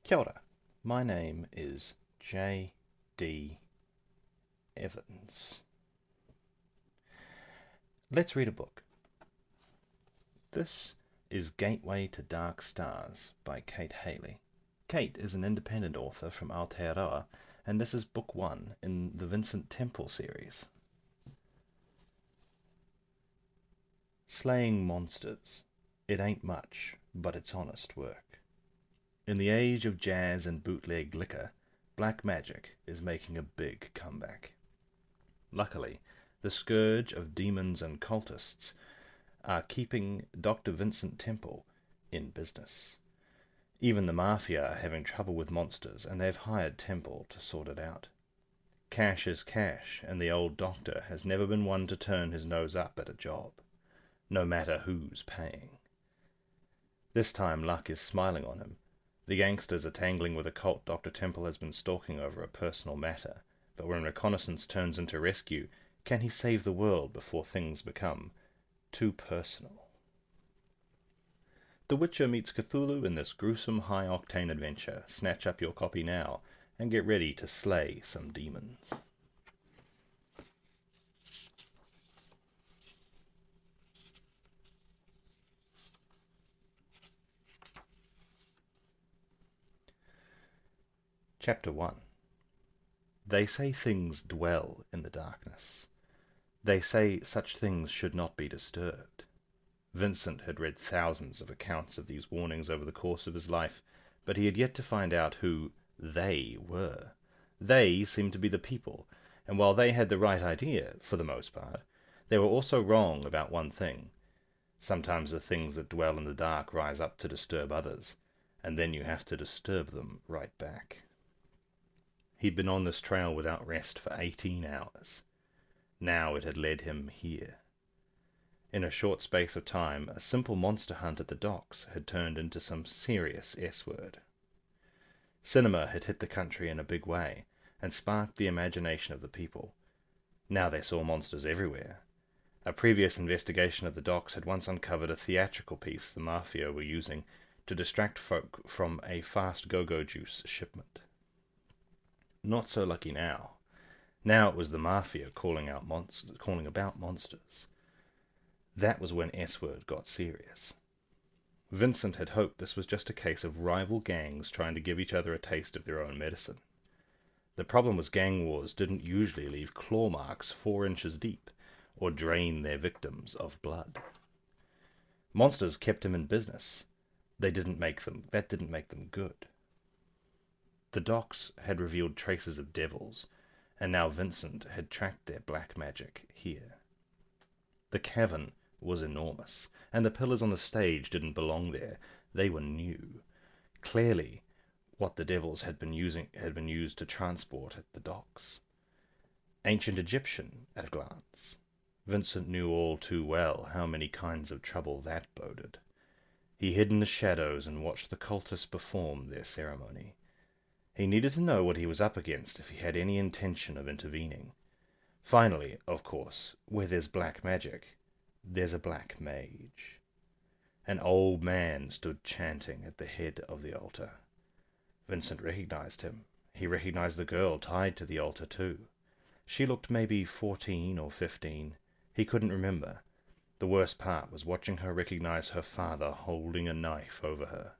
Kia ora. My name is J.D. Evans. Let's read a book. This is Gateway to Dark Stars by Kate Haley. Kate is an independent author from Aotearoa, and this is book 1 in the Vincent Temple series. Slaying monsters. It ain't much, but it's honest work. In the age of jazz and bootleg liquor, black magic is making a big comeback. Luckily, the scourge of demons and cultists are keeping Dr. Vincent Temple in business. Even the Mafia are having trouble with monsters, and they've hired Temple to sort it out. Cash is cash, and the old doctor has never been one to turn his nose up at a job, no matter who's paying. This time luck is smiling on him. The gangsters are tangling with a cult Dr. Temple has been stalking over a personal matter, but when reconnaissance turns into rescue, can he save the world before things become too personal? The Witcher meets Cthulhu in this gruesome high-octane adventure. Snatch up your copy now, and get ready to slay some demons. Chapter 1. They say things dwell in the darkness. They say such things should not be disturbed. Vincent had read thousands of accounts of these warnings over the course of his life, but he had yet to find out who they were. They seemed to be the people, and while they had the right idea, for the most part, they were also wrong about one thing. Sometimes the things that dwell in the dark rise up to disturb others, and then you have to disturb them right back. He'd been on this trail without rest for 18 hours. Now it had led him here. In a short space of time, a simple monster hunt at the docks had turned into some serious S-word. Cinema had hit the country in a big way, and sparked the imagination of the people. Now they saw monsters everywhere. A previous investigation of the docks had once uncovered a theatrical piece the Mafia were using to distract folk from a fast go-go juice shipment. Not so lucky now. Now it was the Mafia calling about monsters. That was when S-word got serious. Vincent had hoped this was just a case of rival gangs trying to give each other a taste of their own medicine. The problem was gang wars didn't usually leave claw marks 4 inches deep, or drain their victims of blood. Monsters kept him in business. That didn't make them good. The docks had revealed traces of devils, and now Vincent had tracked their black magic here. The cavern was enormous, and the pillars on the stage didn't belong there. They were new. Clearly, what the devils had been used to transport at the docks. Ancient Egyptian at a glance. Vincent knew all too well how many kinds of trouble that boded. He hid in the shadows and watched the cultists perform their ceremony. He needed to know what he was up against if he had any intention of intervening. Finally, of course, where there's black magic, there's a black mage. An old man stood chanting at the head of the altar. Vincent recognized him. He recognized the girl tied to the altar, too. She looked maybe 14 or 15. He couldn't remember. The worst part was watching her recognize her father holding a knife over her.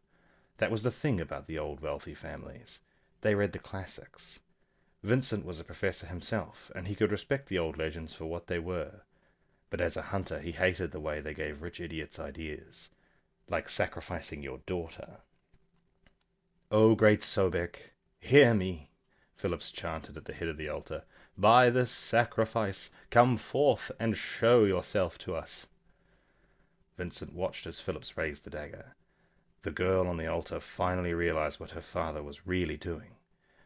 That was the thing about the old wealthy families. They read the classics. Vincent was a professor himself, and he could respect the old legends for what they were. But as a hunter, he hated the way they gave rich idiots ideas, like sacrificing your daughter. "O great Sobek, hear me," Phillips chanted at the head of the altar. "By this sacrifice, come forth and show yourself to us." Vincent watched as Phillips raised the dagger. The girl on the altar finally realized what her father was really doing.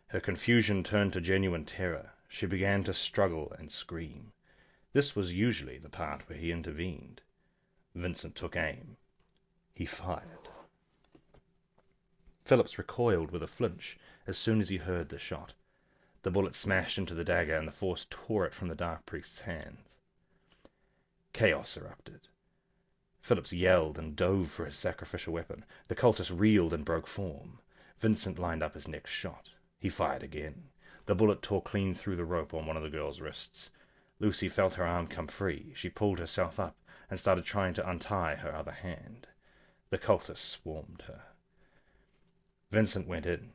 Her confusion turned to genuine terror. She began to struggle and scream. This was usually the part where he intervened. Vincent took aim. He fired. Phillips recoiled with a flinch as soon as he heard the shot. The bullet smashed into the dagger, and the force tore it from the dark priest's hands. Chaos erupted. Phillips yelled and dove for his sacrificial weapon. The cultist reeled and broke form. Vincent lined up his next shot. He fired again. The bullet tore clean through the rope on one of the girl's wrists. Lucy felt her arm come free. She pulled herself up and started trying to untie her other hand. The cultists swarmed her. Vincent went in.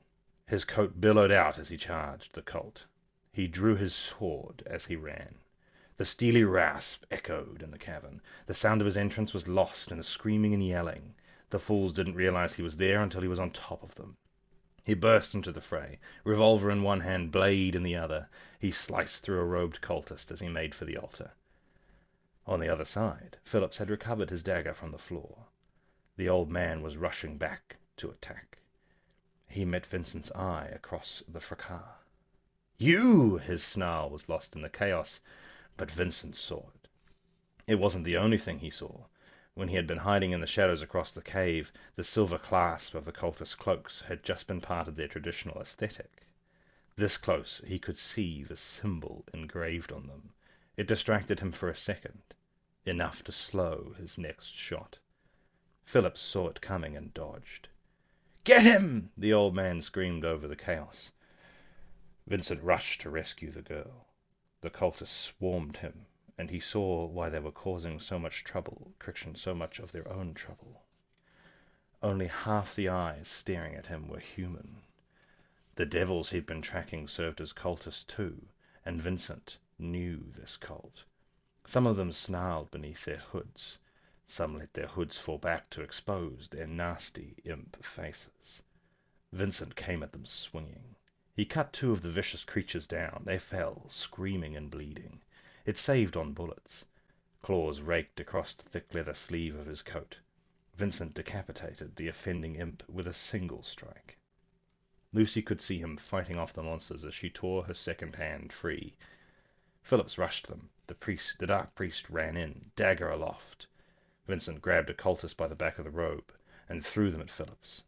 His coat billowed out as he charged the cult. He drew his sword as he ran. The steely rasp echoed in the cavern. The sound of his entrance was lost in the screaming and yelling. The fools didn't realize he was there until he was on top of them. He burst into the fray, revolver in one hand, blade in the other. He sliced through a robed cultist as he made for the altar. On the other side, Phillips had recovered his dagger from the floor. The old man was rushing back to attack. He met Vincent's eye across the fracas. "You!" His snarl was lost in the chaos, but Vincent saw it. It wasn't the only thing he saw. When he had been hiding in the shadows across the cave, the silver clasp of the cultists' cloaks had just been part of their traditional aesthetic. This close, he could see the symbol engraved on them. It distracted him for a second, enough to slow his next shot. Phillips saw it coming and dodged. "Get him!" the old man screamed over the chaos. Vincent rushed to rescue the girl. The cultists swarmed him, and he saw why they were causing so much trouble, so much of their own trouble. Only half the eyes staring at him were human. The devils he'd been tracking served as cultists too, and Vincent knew this cult. Some of them snarled beneath their hoods. Some let their hoods fall back to expose their nasty imp faces. Vincent came at them swinging. He cut two of the vicious creatures down. They fell, screaming and bleeding. It saved on bullets. Claws raked across the thick leather sleeve of his coat. Vincent decapitated the offending imp with a single strike. Lucy could see him fighting off the monsters as she tore her second hand free. Phillips rushed them. The dark priest ran in, dagger aloft. Vincent grabbed a cultist by the back of the robe and threw them at Phillips.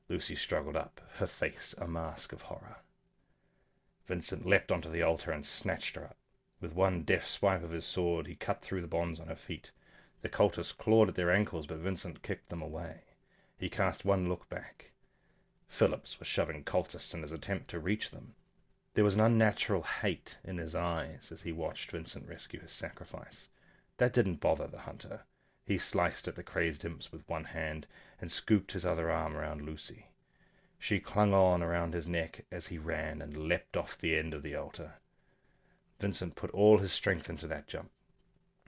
Lucy struggled up, her face a mask of horror. Vincent leapt onto the altar and snatched her up. With one deft swipe of his sword, he cut through the bonds on her feet. The cultists clawed at their ankles, but Vincent kicked them away. He cast one look back. Phillips was shoving cultists in his attempt to reach them. There was an unnatural hate in his eyes as he watched Vincent rescue his sacrifice. That didn't bother the hunter. He sliced at the crazed imps with one hand and scooped his other arm around Lucy. She clung on around his neck as he ran and leapt off the end of the altar. Vincent put all his strength into that jump.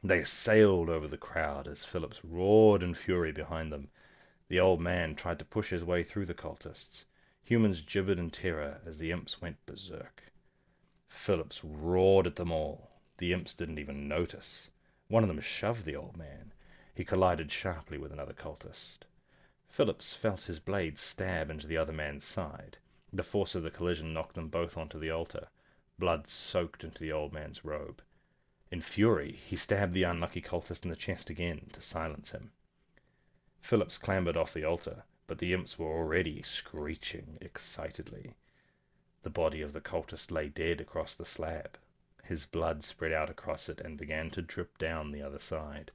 They sailed over the crowd as Phillips roared in fury behind them. The old man tried to push his way through the cultists. Humans gibbered in terror as the imps went berserk. Phillips roared at them all. The imps didn't even notice. One of them shoved the old man. He collided sharply with another cultist. Phillips felt his blade stab into the other man's side. The force of the collision knocked them both onto the altar. Blood soaked into the old man's robe. In fury, he stabbed the unlucky cultist in the chest again to silence him. Phillips clambered off the altar, but the imps were already screeching excitedly. The body of the cultist lay dead across the slab. His blood spread out across it and began to drip down the other side.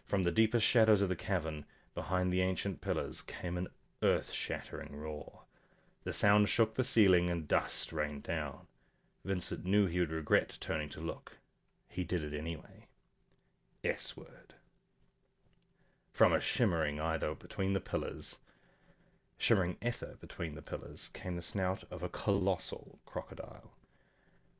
From the deepest shadows of the cavern, behind the ancient pillars, came an earth-shattering roar. The sound shook the ceiling and dust rained down. Vincent knew he would regret turning to look. He did it anyway. S-word. From a shimmering ether between the pillars, came the snout of a colossal crocodile,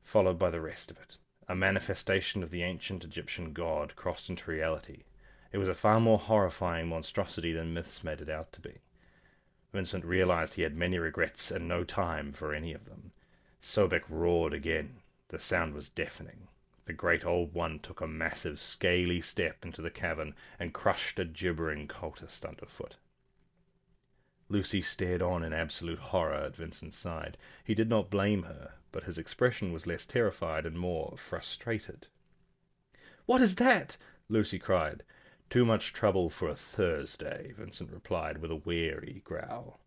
followed by the rest of it. A manifestation of the ancient Egyptian god crossed into reality. It was a far more horrifying monstrosity than myths made it out to be. Vincent realized he had many regrets and no time for any of them. Sobek roared again. The sound was deafening. The great old one took a massive, scaly step into the cavern and crushed a gibbering cultist underfoot. Lucy stared on in absolute horror at Vincent's side. He did not blame her, but his expression was less terrified and more frustrated. "What is that?" Lucy cried. "Too much trouble for a Thursday," Vincent replied with a weary growl.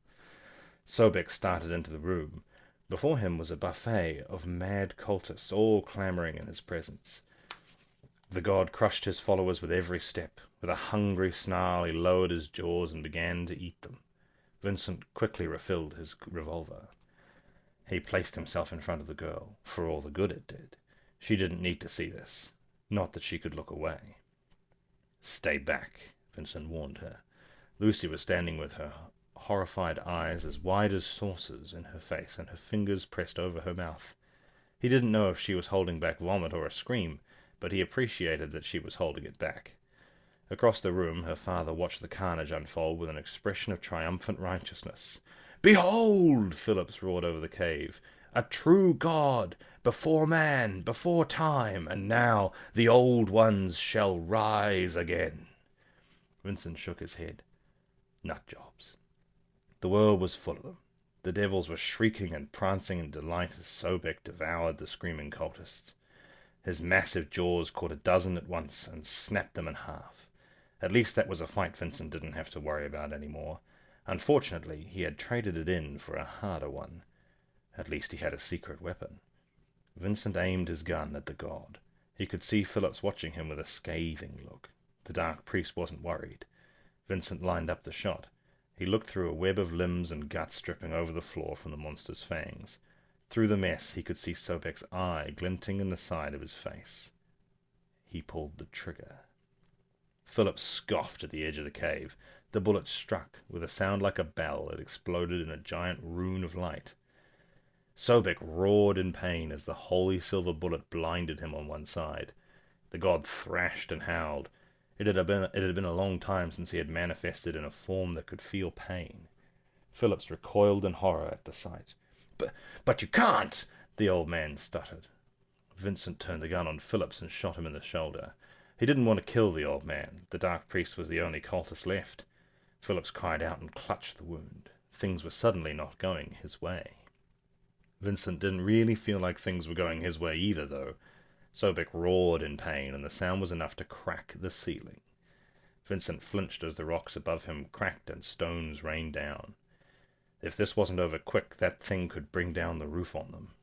Sobek started into the room. Before him was a buffet of mad cultists, all clamoring in his presence. The god crushed his followers with every step. With a hungry snarl, he lowered his jaws and began to eat them. Vincent quickly refilled his revolver. He placed himself in front of the girl, for all the good it did. She didn't need to see this. Not that she could look away. "Stay back," Vincent warned her. Lucy was standing with her horrified eyes as wide as saucers in her face and her fingers pressed over her mouth. He didn't know if she was holding back vomit or a scream, but he appreciated that she was holding it back. Across the room, her father watched the carnage unfold with an expression of triumphant righteousness. "Behold!" Phillips roared over the cave. "A true God, before man, before time, and now the old ones shall rise again." Vincent shook his head. Nut jobs. The world was full of them. The devils were shrieking and prancing in delight as Sobek devoured the screaming cultists. His massive jaws caught a dozen at once and snapped them in half. At least that was a fight Vincent didn't have to worry about anymore. Unfortunately, he had traded it in for a harder one. At least he had a secret weapon. Vincent aimed his gun at the god. He could see Phillips watching him with a scathing look. The dark priest wasn't worried. Vincent lined up the shot. He looked through a web of limbs and guts dripping over the floor from the monster's fangs. Through the mess he could see Sobek's eye glinting in the side of his face. He pulled the trigger. Phillips scoffed at the edge of the cave. The bullet struck. With a sound like a bell, it exploded in a giant rune of light. Sobek roared in pain as the holy silver bullet blinded him on one side. The god thrashed and howled. It had been a long time since he had manifested in a form that could feel pain. Phillips recoiled in horror at the sight. But you can't!" the old man stuttered. Vincent turned the gun on Phillips and shot him in the shoulder. He didn't want to kill the old man. The dark priest was the only cultist left. Phillips cried out and clutched the wound. Things were suddenly not going his way. Vincent didn't really feel like things were going his way either, though. Sobek roared in pain, and the sound was enough to crack the ceiling. Vincent flinched as the rocks above him cracked and stones rained down. If this wasn't over quick, that thing could bring down the roof on them.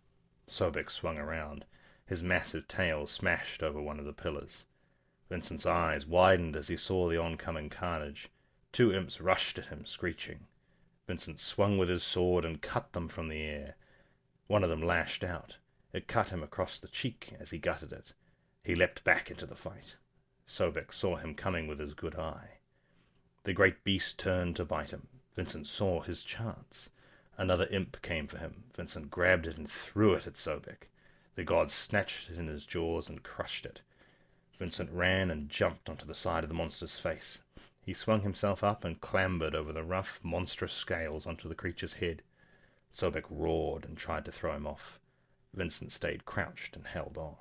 Sobek swung around. His massive tail smashed over one of the pillars. Vincent's eyes widened as he saw the oncoming carnage. Two imps rushed at him, screeching. Vincent swung with his sword and cut them from the air. One of them lashed out. It cut him across the cheek as he gutted it. He leapt back into the fight. Sobek saw him coming with his good eye. The great beast turned to bite him. Vincent saw his chance. Another imp came for him. Vincent grabbed it and threw it at Sobek. The god snatched it in his jaws and crushed it. Vincent ran and jumped onto the side of the monster's face. He swung himself up and clambered over the rough, monstrous scales onto the creature's head. Sobek roared and tried to throw him off. Vincent stayed crouched and held on.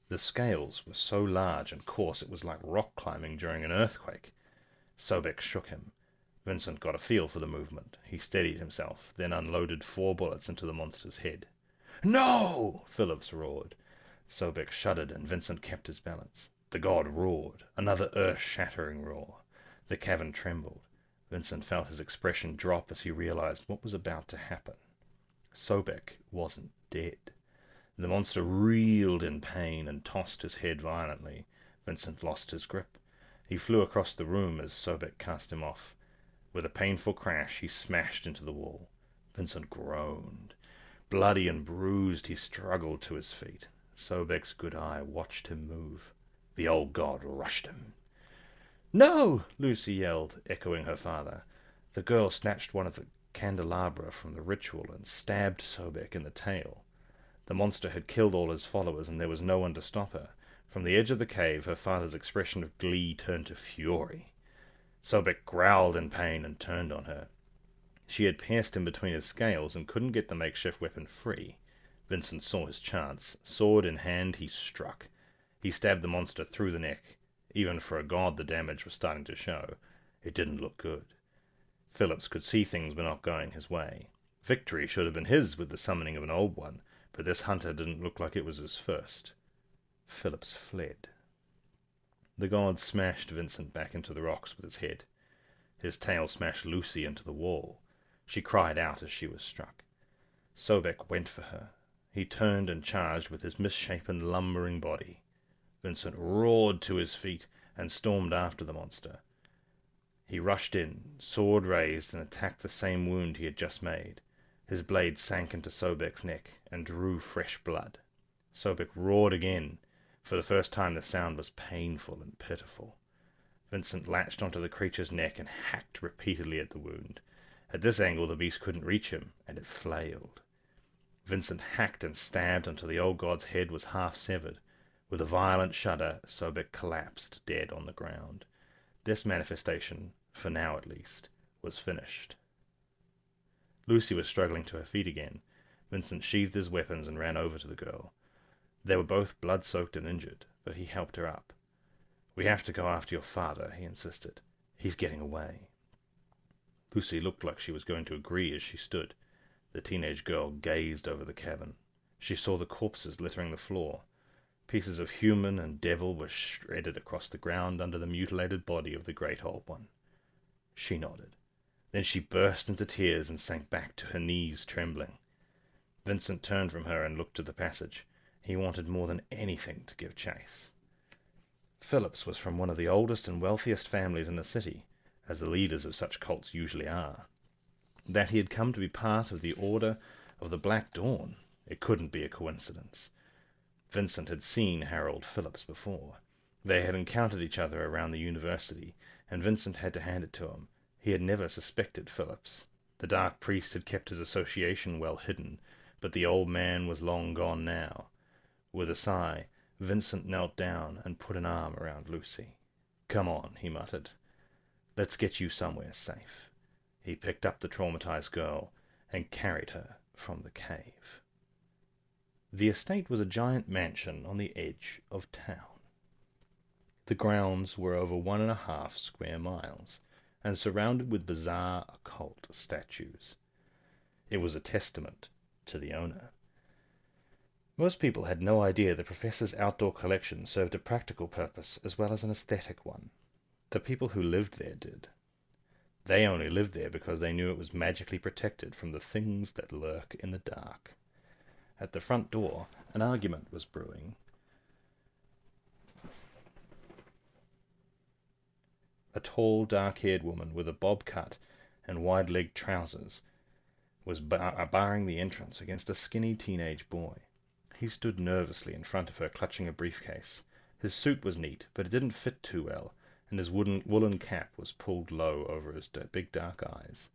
The scales were so large and coarse it was like rock climbing during an earthquake. Sobek shook him. Vincent got a feel for the movement. He steadied himself, then unloaded 4 bullets into the monster's head. "No!" Phillips roared. Sobek shuddered and Vincent kept his balance. The god roared, another earth-shattering roar. The cavern trembled. Vincent felt his expression drop as he realized what was about to happen. Sobek wasn't dead. The monster reeled in pain and tossed his head violently. Vincent lost his grip. He flew across the room as Sobek cast him off. With a painful crash, he smashed into the wall. Vincent groaned. Bloody and bruised, he struggled to his feet. Sobek's good eye watched him move. The old god rushed him. "No!" Lucy yelled, echoing her father. The girl snatched one of the candelabra from the ritual and stabbed Sobek in the tail. The monster had killed all his followers, and there was no one to stop her. From the edge of the cave, her father's expression of glee turned to fury. Sobek growled in pain and turned on her. She had pierced him between his scales and couldn't get the makeshift weapon free. Vincent saw his chance. Sword in hand, he struck. He stabbed the monster through the neck. Even for a god, the damage was starting to show. It didn't look good. Phillips could see things were not going his way. Victory should have been his with the summoning of an old one, but this hunter didn't look like it was his first. Phillips fled. The god smashed Vincent back into the rocks with his head. His tail smashed Lucy into the wall. She cried out as she was struck. Sobek went for her. He turned and charged with his misshapen, lumbering body. Vincent roared to his feet and stormed after the monster. He rushed in, sword raised, and attacked the same wound he had just made. His blade sank into Sobek's neck and drew fresh blood. Sobek roared again. For the first time the sound was painful and pitiful. Vincent latched onto the creature's neck and hacked repeatedly at the wound. At this angle the beast couldn't reach him, and it flailed. Vincent hacked and stabbed until the old god's head was half severed. With a violent shudder, Sobek collapsed dead on the ground. This manifestation, for now at least, was finished. Lucy was struggling to her feet again. Vincent sheathed his weapons and ran over to the girl. They were both blood-soaked and injured, but he helped her up. "We have to go after your father," he insisted. "He's getting away." Lucy looked like she was going to agree as she stood. The teenage girl gazed over the cabin. She saw the corpses littering the floor. Pieces of human and devil were shredded across the ground under the mutilated body of the great old one. She nodded. Then she burst into tears and sank back to her knees, trembling. Vincent turned from her and looked to the passage. He wanted more than anything to give chase. Phillips was from one of the oldest and wealthiest families in the city, as the leaders of such cults usually are. That he had come to be part of the Order of the Black Dawn, it couldn't be a coincidence. Vincent had seen Harold Phillips before. They had encountered each other around the university, and Vincent had to hand it to him. He had never suspected Phillips. The dark priest had kept his association well hidden, but the old man was long gone now. With a sigh, Vincent knelt down and put an arm around Lucy. "Come on," he muttered. "Let's get you somewhere safe." He picked up the traumatized girl and carried her from the cave. The estate was a giant mansion on the edge of town. The grounds were over 1.5 square miles, and surrounded with bizarre occult statues. It was a testament to the owner. Most people had no idea the professor's outdoor collection served a practical purpose as well as an aesthetic one. The people who lived there did. They only lived there because they knew it was magically protected from the things that lurk in the dark. At the front door, an argument was brewing. A tall, dark-haired woman with a bob cut and wide-legged trousers was barring the entrance against a skinny teenage boy. He stood nervously in front of her, clutching a briefcase. His suit was neat, but it didn't fit too well, and his woolen cap was pulled low over his big dark eyes.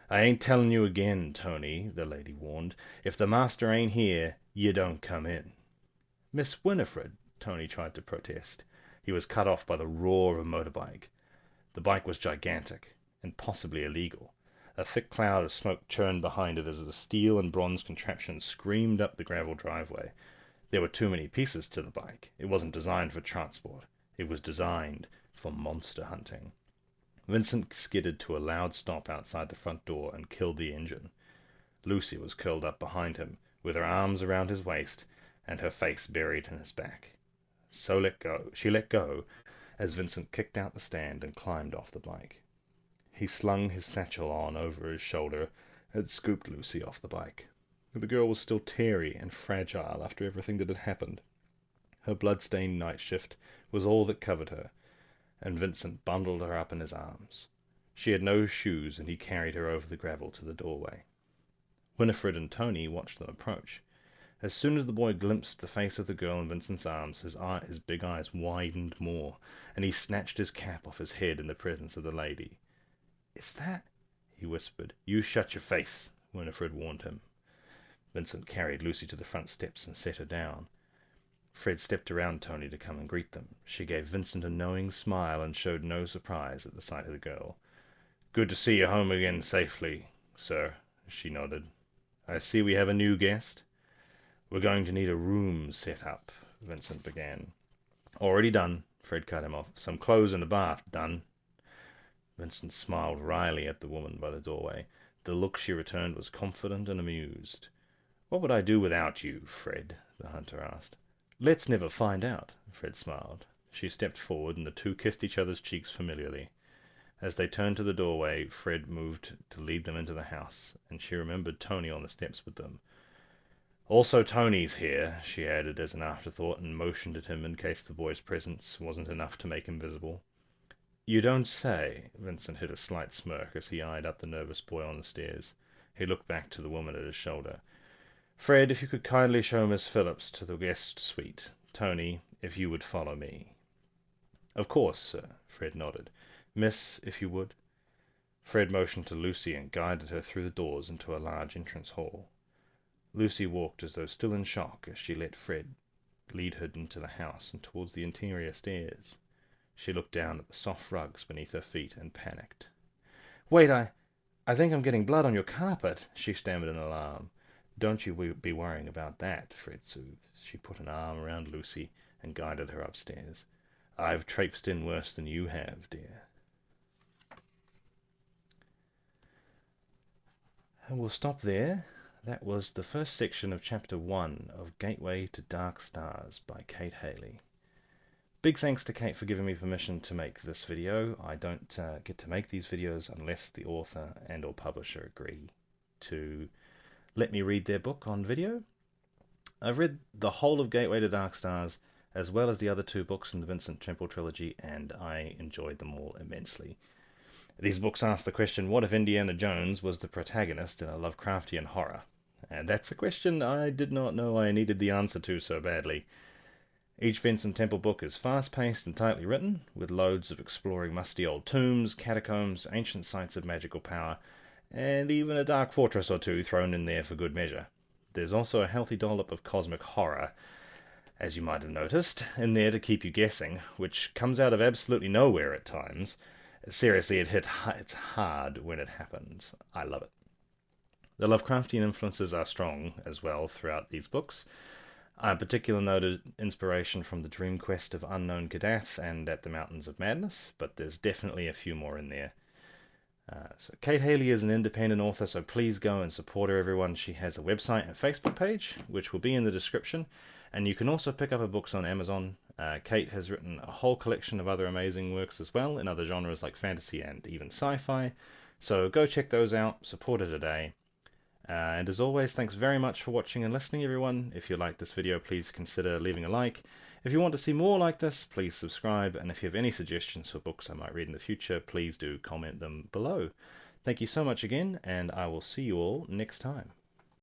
"I ain't telling you again, Tony," the lady warned. "If the master ain't here, you don't come in." "Miss Winifred," Tony tried to protest. He was cut off by the roar of a motorbike. The bike was gigantic, and possibly illegal. A thick cloud of smoke churned behind it as the steel and bronze contraption screamed up the gravel driveway. There were too many pieces to the bike. It wasn't designed for transport. It was designed for monster hunting. Vincent skidded to a loud stop outside the front door and killed the engine. Lucy was curled up behind him, with her arms around his waist and her face buried in his back. She let go as Vincent kicked out the stand and climbed off the bike. He slung his satchel on over his shoulder and scooped Lucy off the bike. The girl was still teary and fragile after everything that had happened. Her blood-stained night shift was all that covered her, and Vincent bundled her up in his arms. She had no shoes, and he carried her over the gravel to the doorway. Winifred and Tony watched them approach. As soon as the boy glimpsed the face of the girl in Vincent's arms, his big eyes widened more, and he snatched his cap off his head in the presence of the lady. "Is that—" he whispered. "You shut your face," Winifred warned him. Vincent carried Lucy to the front steps and set her down. Fred stepped around Tony to come and greet them. She gave Vincent a knowing smile and showed no surprise at the sight of the girl. "Good to see you home again safely, sir," she nodded. "I see we have a new guest." "We're going to need a room set up," Vincent began. "Already done," Fred cut him off. "Some clothes and a bath done." Vincent smiled wryly at the woman by the doorway. The look she returned was confident and amused. "What would I do without you, Fred?" the hunter asked. "Let's never find out," Fred smiled. She stepped forward, and the two kissed each other's cheeks familiarly. As they turned to the doorway, Fred moved to lead them into the house, and she remembered Tony on the steps with them. "Also Tony's here," she added as an afterthought, and motioned at him in case the boy's presence wasn't enough to make him visible. You don't say. Vincent hid a slight smirk as he eyed up the nervous boy on the stairs. He looked back to the woman at his shoulder. Fred, if you could kindly show Miss Phillips to the guest suite. Tony, if you would follow me. Of course, sir. Fred nodded. Miss, if you would. Fred motioned to Lucy and guided her through the doors into a large entrance hall. Lucy walked as though still in shock as she let Fred lead her into the house and towards the interior stairs. She looked down at the soft rugs beneath her feet and panicked. "Wait, I think I'm getting blood on your carpet," she stammered in alarm. "Don't you be worrying about that," Fred soothed. She put an arm around Lucy and guided her upstairs. "I've traipsed in worse than you have, dear." And we'll stop there. That was the first section of Chapter 1 of Gateway to Dark Stars by Kate Haley. Big thanks to Kate for giving me permission to make this video. I don't get to make these videos unless the author and or publisher agree to let me read their book on video. I've read the whole of Gateway to Dark Stars as well as the other two books in the Vincent Temple trilogy, and I enjoyed them all immensely. These books ask the question, what if Indiana Jones was the protagonist in a Lovecraftian horror? And that's a question I did not know I needed the answer to so badly. Each Vincent Temple book is fast-paced and tightly written, with loads of exploring musty old tombs, catacombs, ancient sites of magical power, and even a dark fortress or two thrown in there for good measure. There's also a healthy dollop of cosmic horror, as you might have noticed, in there to keep you guessing, which comes out of absolutely nowhere at times. Seriously, it's hard when it happens. I love it. The Lovecraftian influences are strong as well throughout these books. I in particular noted inspiration from the Dream Quest of Unknown Kadath and At the Mountains of Madness, but there's definitely a few more in there. So Kate Haley is an independent author, so please go and support her, everyone. She has a website and Facebook page, which will be in the description, and you can also pick up her books on Amazon. Kate has written a whole collection of other amazing works as well, in other genres like fantasy and even sci-fi, so go check those out, support her today. And as always, thanks very much for watching and listening, everyone. If you liked this video, please consider leaving a like. If you want to see more like this, please subscribe, and if you have any suggestions for books I might read in the future, please do comment them below. Thank you so much again, and I will see you all next time.